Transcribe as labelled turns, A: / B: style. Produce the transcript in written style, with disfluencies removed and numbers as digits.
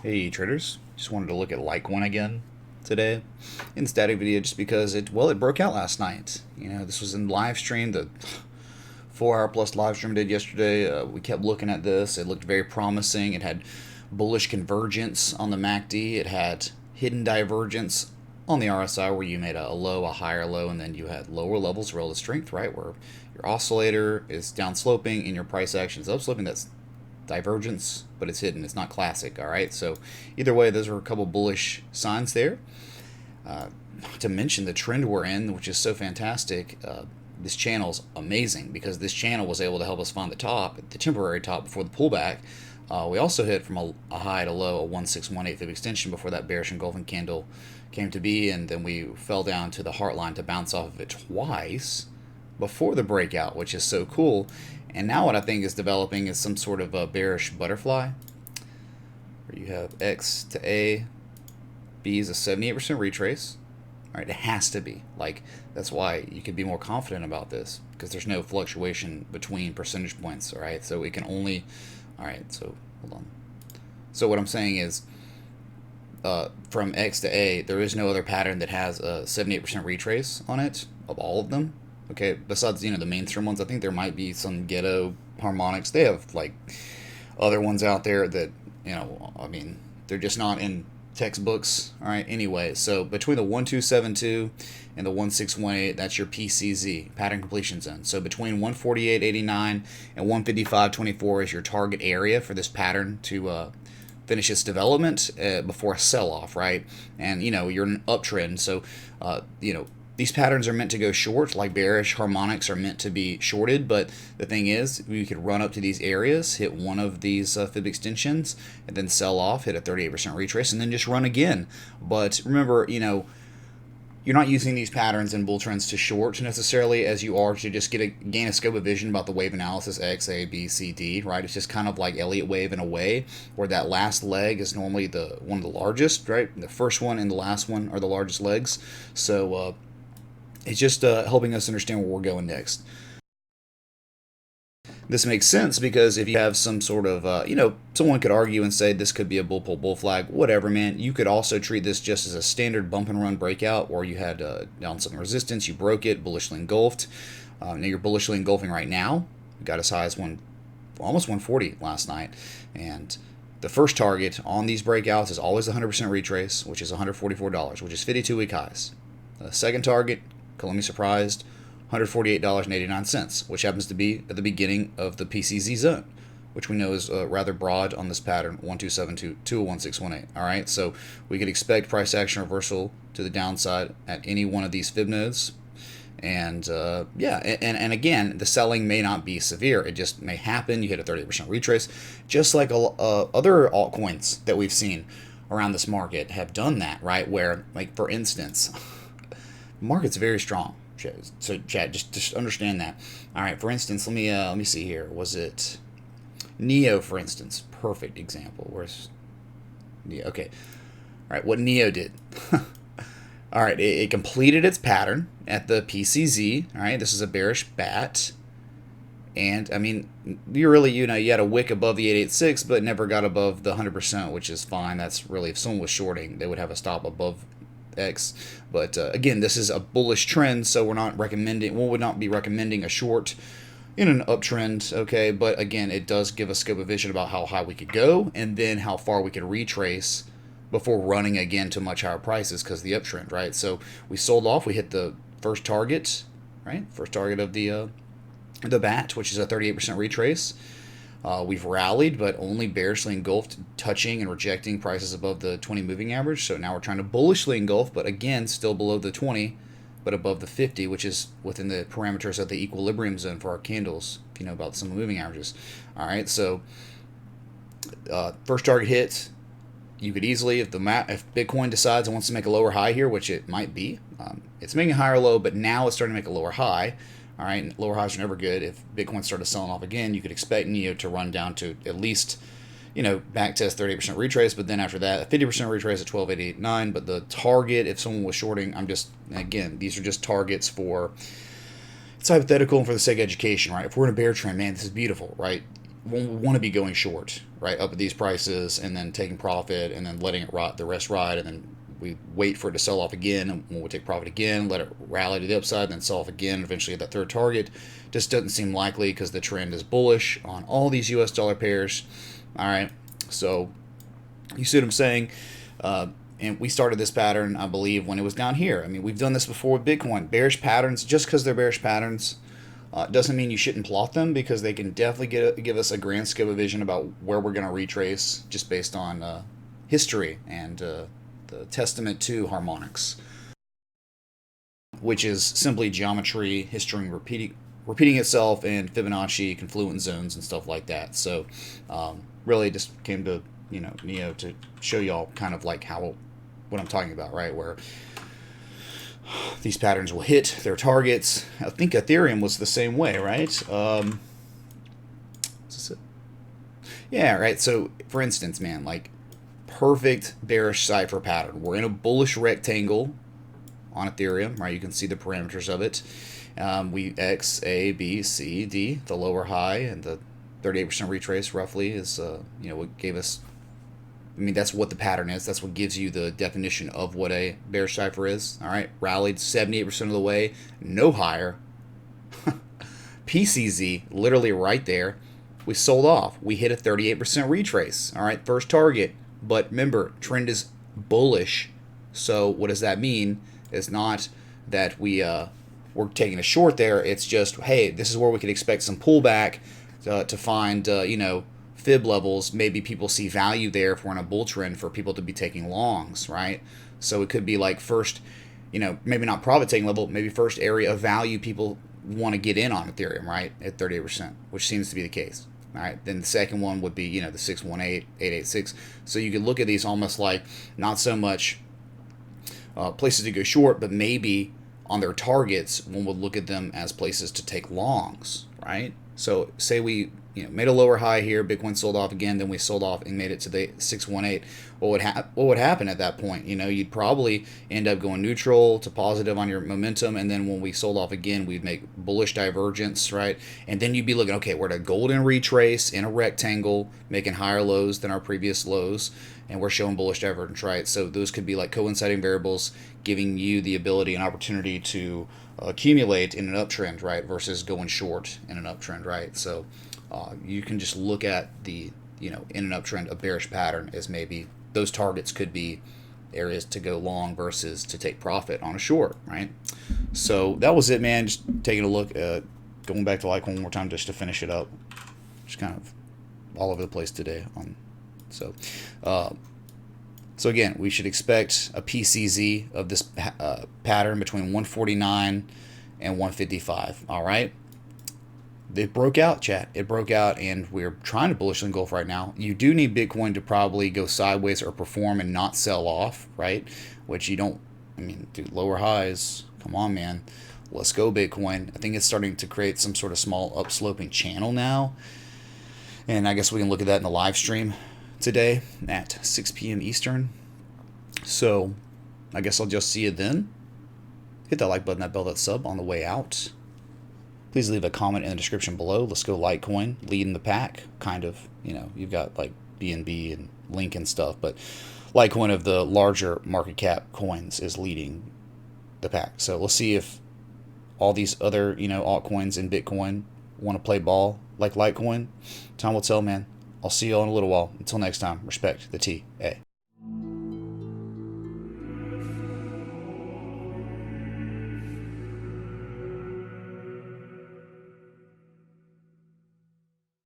A: Hey traders, just wanted to look at Litecoin again today in static video just because it broke out last night. This was in live stream, the 4 hour plus live stream I did yesterday. We kept looking at this. It looked very promising. It had bullish convergence on the MACD. It had hidden divergence on the RSI where you made a low, a higher low, and then you had lower levels of relative strength, right? Where your oscillator is down sloping and your price action is up sloping. That's divergence, but it's hidden. It's not classic. All right. So either way, those are a couple bullish signs there. Not to mention the trend we're in, which is so fantastic. This channel's amazing because this channel was able to help us find the top, the temporary top before the pullback. We also hit from a high to low, a 1618 fib extension before that bearish engulfing candle came to be, and then we fell down to the heart line to bounce off of it twice before the breakout, which is so cool. And now what I think is developing is some sort of a bearish butterfly, where you have X to A, B is a 78% retrace. All right, it has to be. Like, that's why you could be more confident about this, because there's no fluctuation between percentage points, all right? So we can only, all right, so hold on. So what I'm saying is, from X to A, there is no other pattern that has a 78% retrace on it, of all of them. Okay, besides, the mainstream ones. I think there might be some ghetto harmonics. They have, like, other ones out there that, I mean, they're just not in textbooks. All right, anyway, so between the 1272 and the 1618, that's your PCZ, pattern completion zone. So between 148.89 and 155.24 is your target area for this pattern to finish its development before a sell-off, right? And, you're in an uptrend, so, these patterns are meant to go short, like bearish harmonics are meant to be shorted, but the thing is, we could run up to these areas, hit one of these fib extensions, and then sell off, hit a 38% retrace, and then just run again. But remember, you're not using these patterns in bull trends to short necessarily, as you are to just gain a scope of vision about the wave analysis X, A, B, C, D, right? It's just kind of like Elliott wave in a way, where that last leg is normally one of the largest, right? The first one and the last one are the largest legs. So, it's just helping us understand where we're going next. This makes sense because if you have some sort of, someone could argue and say this could be a bull pull bull flag, whatever, man. You could also treat this just as a standard bump and run breakout, where you had downside resistance, you broke it, bullishly engulfed. Now you're bullishly engulfing right now. You got as high as almost 140 last night, and the first target on these breakouts is always 100% retrace, which is $144, which is 52-week highs. The second target, call me surprised, $148.89, which happens to be at the beginning of the PCZ zone, which we know is rather broad on this pattern, 1272 to 1618. All right, so we could expect price action reversal to the downside at any one of these fib nodes. And and again, the selling may not be severe. It just may happen. You hit a 38% retrace, just like other altcoins that we've seen around this market have done that, right? Where, like, for instance, the market's very strong. So, Chad, just understand that. All right, for instance, let me see here. Was it Neo, for instance? Perfect example. Where's Neo? Okay. All right, what Neo did. All right, it completed its pattern at the PCZ. All right, this is a bearish bat. And, I mean, you really, you had a wick above the 886, but never got above the 100%, which is fine. That's really, if someone was shorting, they would have a stop above X. But again, this is a bullish trend, so we would not be recommending a short in an uptrend, okay? But again, it does give a scope of vision about how high we could go and then how far we could retrace before running again to much higher prices because of the uptrend, right? So we sold off, we hit the first target, right? First target of the BAT, which is a 38% retrace. We've rallied, but only bearishly engulfed, touching and rejecting prices above the 20 moving average. So now we're trying to bullishly engulf, but again, still below the 20, but above the 50, which is within the parameters of the equilibrium zone for our candles, if you know about some moving averages. All right, so first target hit. You could easily, if Bitcoin decides it wants to make a lower high here, which it might be, it's making a higher low, but now it's starting to make a lower high. All right, lower highs are never good. If Bitcoin started selling off again, you could expect Neo to run down to at least, back test 38% retrace, but then after that, a 50% retrace at 12.889. But the target, if someone was shorting, these are just targets for, it's hypothetical and for the sake of education, right? If we're in a bear trend, man, this is beautiful, right? want to be going short, right, up at these prices and then taking profit and then letting it rot, the rest ride, and then we wait for it to sell off again, and when we take profit again, let it rally to the upside, then sell off again, eventually at that third target. Just doesn't seem likely because the trend is bullish on all these US dollar pairs. All right, so you see what I'm saying? And we started this pattern, I believe, when it was down here. I mean, we've done this before with Bitcoin. Bearish patterns, just because they're bearish patterns, doesn't mean you shouldn't plot them, because they can definitely give us a grand scope of vision about where we're going to retrace just based on history and the testament to harmonics, which is simply geometry, history repeating itself, and Fibonacci, confluent zones, and stuff like that. So really just came to Neo to show y'all kind of like what I'm talking about, right? Where these patterns will hit their targets. I think Ethereum was the same way, right? Yeah, right. So for instance, man, like perfect bearish cipher pattern. We're in a bullish rectangle on Ethereum, right? You can see the parameters of it. We X, A, B, C, D, the lower high, and the 38% retrace roughly is, what gave us. I mean, that's what the pattern is. That's what gives you the definition of what a bearish cipher is. All right, rallied 78% of the way, no higher. PCZ, literally right there. We sold off. We hit a 38% retrace. All right, first target. But remember, trend is bullish. So what does that mean? It's not that we're taking a short there. It's just, hey, this is where we could expect some pullback to find, fib levels. Maybe people see value there if we're in a bull trend for people to be taking longs, right? So it could be like first, maybe not profit taking level, maybe first area of value people want to get in on Ethereum, right, at 38%, which seems to be the case. All right, then the second one would be, the 618, 886. So you could look at these almost like not so much places to go short, but maybe on their targets, one would look at them as places to take longs, right? So say we made a lower high here, Bitcoin sold off again, then we sold off and made it to the 618. What would happen at that point? You'd probably end up going neutral to positive on your momentum, and then when we sold off again, we'd make bullish divergence, right? And then you'd be looking, okay, we're at a golden retrace in a rectangle, making higher lows than our previous lows, and we're showing bullish divergence, right? So those could be like coinciding variables, giving you the ability and opportunity to accumulate in an uptrend, right, versus going short in an uptrend, right? So you can just look at the, in an uptrend, a bearish pattern as maybe those targets could be areas to go long versus to take profit on a short, right? So that was it, man. Just taking a look at going back to Litecoin one more time just to finish it up. Just kind of all over the place today. So again, we should expect a PCZ of this pattern between 149 and 155. All right. It broke out, chat. It broke out, and we're trying to bullishly engulf right now. You do need Bitcoin to probably go sideways or perform and not sell off, right? Which you don't. I mean, dude, lower highs. Come on, man. Let's go, Bitcoin. I think it's starting to create some sort of small upsloping channel now. And I guess we can look at that in the live stream today at 6 p.m. Eastern. So I guess I'll just see you then. Hit that like button, that bell, that sub on the way out. Please leave a comment in the description below. Let's go Litecoin, leading the pack. Kind of, you've got like BNB and Link and stuff, but Litecoin of the larger market cap coins is leading the pack. So let's see if all these other, altcoins and Bitcoin want to play ball like Litecoin. Time will tell, man. I'll see you all in a little while. Until next time, respect the TA.